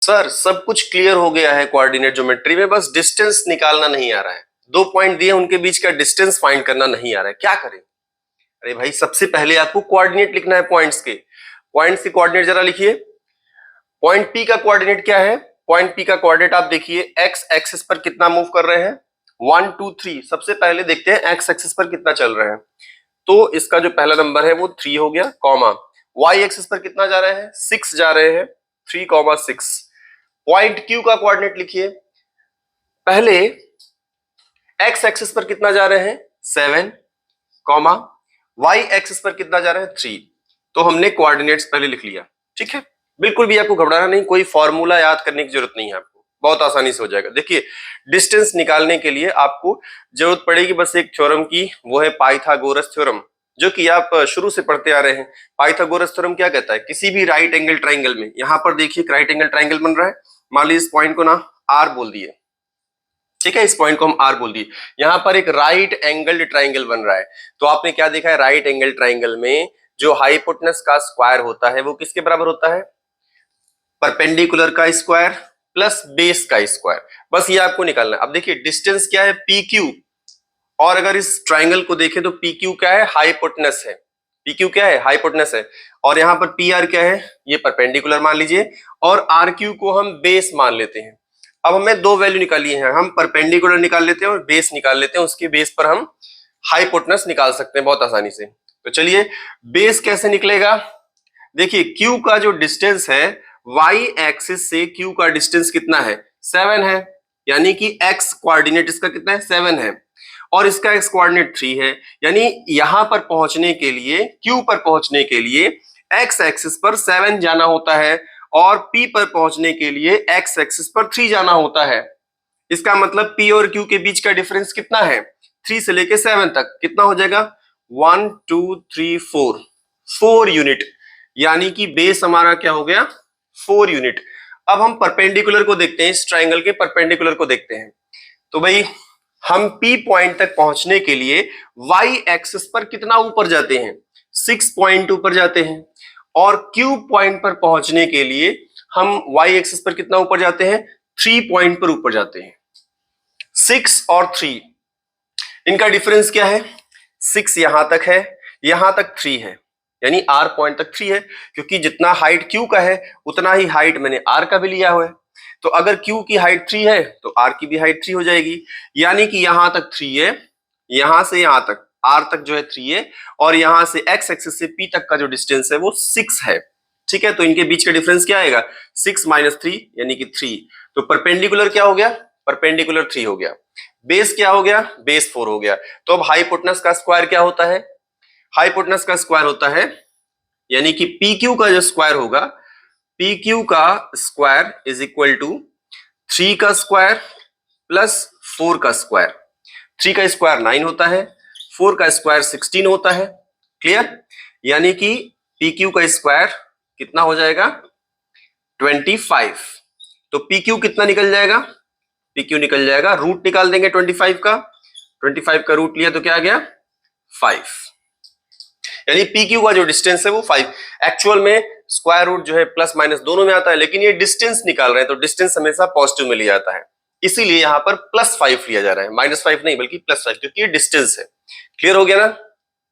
Sir सब कुछ clear हो गया है कोऑर्डिनेट ज्योमेट्री में, बस डिस्टेंस निकालना नहीं आ रहा है। 2 पॉइंट दिए, उनके बीच का डिस्टेंस फाइंड करना नहीं आ रहा है, क्या करें? अरे भाई सबसे पहले आपको कोऑर्डिनेट लिखना है पॉइंट्स के। पॉइंट्स के कोऑर्डिनेट जरा लिखिए। पॉइंट पी का कोऑर्डिनेट क्या है? पॉइंट पी का कोऑर्डिनेट आप देखिए, एक्स एक्सिस पर कितना मूव कर रहे हैं, 1 2 3। सबसे पहले देखते हैं एक्स एक्सिस पर कितना चल रहा है, तो इसका जो पहला नंबर है वो 3 हो गया, कॉमा वाई एक्सिस पर कितना जा रहे हैं, 6 जा रहे हैं, 3,6। पॉइंट क्यू का कोऑर्डिनेट लिखिए। पहले एक्स एक्सिस पर कितना जा रहे हैं, 7, कॉमा वाई एक्सिस पर कितना जा रहे हैं, 3। तो हमने कोऑर्डिनेट्स पहले लिख लिया, ठीक है। बिल्कुल भी आपको घबराना नहीं, कोई फॉर्मूला याद करने की जरूरत नहीं है आपको, बहुत आसानी से हो जाएगा। देखिए डिस्टेंस निकालने के लिए आपको जरूरत पड़ेगी बस एक थ्योरम की, वो है पाइथागोरस थ्योरम, जो कि आप शुरू से पढ़ते आ रहे हैं। पाइथागोरस थ्योरम क्या कहता है, किसी भी राइट एंगल ट्राइंगल में, यहां पर देखिए राइट एंगल ट्राइंगल बन रहा है, मान लीजिए इस पॉइंट को ना आर बोल दिए, ठीक है, इस पॉइंट को हम आर बोल दिए, यहां पर एक राइट एंगल ट्राइंगल बन रहा है। तो आपने क्या देखा है, राइट एंगल ट्राइंगल में जो हाइपोटेनस का स्क्वायर होता है वो किसके बराबर होता है, परपेंडिकुलर का स्क्वायर प्लस बेस का स्क्वायर। बस ये आपको निकालना है। अब देखिए डिस्टेंस क्या है, पी क्यू, और अगर इस ट्राइंगल को देखें तो पी क्यू क्या है, हाइपोटेनस है। पी क्यू क्या है, हाइपोटेनस है। और यहाँ पर पी आर क्या है, ये परपेंडिकुलर मान लीजिए, और आर क्यू को हम बेस मान लेते हैं। अब हमें 2 वैल्यू निकाली है, हम परपेंडिकुलर निकाल लेते हैं और बेस निकाल लेते हैं, उसके बेस पर हम हाइपोटेनस निकाल सकते हैं बहुत आसानी से। तो चलिए बेस कैसे निकलेगा, देखिए क्यू का जो डिस्टेंस है, वाई एक्सिस से क्यू का डिस्टेंस कितना है, 7 है, यानी कि एक्स कोऑर्डिनेट इसका कितना है, 7 है, और इसका एक्स कोऑर्डिनेट 3 है। यानी यहां पर पहुंचने के लिए, क्यू पर पहुंचने के लिए एक्स एक्सिस पर 7 जाना होता है, और पी पर पहुंचने के लिए एक्स एक्सिस पर 3 जाना होता है। इसका मतलब पी और क्यू के बीच का डिफरेंस कितना है, 3 से लेके 7 तक कितना हो जाएगा, 1 2 3 4, 4 यूनिट, यानी कि बेस हमारा क्या हो गया, 4 यूनिट। अब हम परपेंडिकुलर को देखते हैं, इस ट्राइंगल के परपेंडिकुलर को देखते हैं। तो भाई हम पी पॉइंट तक पहुंचने के लिए वाई एक्सिस पर कितना ऊपर जाते हैं, 6 पॉइंट ऊपर जाते हैं, और क्यू पॉइंट पर पहुंचने के लिए हम वाई एक्सिस पर कितना ऊपर जाते हैं, 3 पॉइंट पर ऊपर जाते हैं। 6 और 3 इनका डिफरेंस क्या है, 6 यहां तक है, यहां तक 3 है, यानी आर पॉइंट तक 3 है, क्योंकि जितना हाइट क्यू का है उतना ही हाइट मैंने आर का भी लिया हुआ है। तो अगर क्यू की हाइट 3 है तो आर की भी हाइट 3 हो जाएगी, यानी कि यहां तक 3 है, यहां से यहां तक आर तक जो है 3 है, और यहां से एक्स एक्सिस से पी तक का जो डिस्टेंस है वो 6 है, ठीक है। तो इनके बीच का डिफरेंस क्या आएगा, 6 - 3 यानी कि 3। तो परपेंडिकुलर क्या हो गया, परपेंडिकुलर 3 हो गया। बेस क्या हो गया, बेस 4 हो गया। तो अब हाइपोटेनस का स्क्वायर क्या होता है, हाइपोटेनस का स्क्वायर होता है, यानी कि पी क्यू का जो स्क्वायर होगा, पी क्यू का स्क्वायर इज इक्वल टू 3 का स्क्वायर प्लस 4 का स्क्वायर। 3 का स्क्वायर 9 होता है, 4 का स्क्वायर 16 होता है, क्लियर। यानी कि पी क्यू का स्क्वायर कितना हो जाएगा, 25। तो पी क्यू कितना निकल जाएगा, पी क्यू निकल जाएगा, रूट निकाल देंगे 25 का, 25 का रूट लिया तो क्या आ गया, 5। यानी पी क्यू का जो डिस्टेंस है वो 5। एक्चुअल में स्क्वायर रूट जो है प्लस माइनस दोनों में आता है, लेकिन ये डिस्टेंस निकाल रहे हैं तो डिस्टेंस हमेशा पॉजिटिव में लिया जाता है, इसीलिए यहां पर +5 लिया जा रहा है, -5 नहीं बल्कि +5, क्योंकि ये डिस्टेंस है। क्लियर हो गया ना।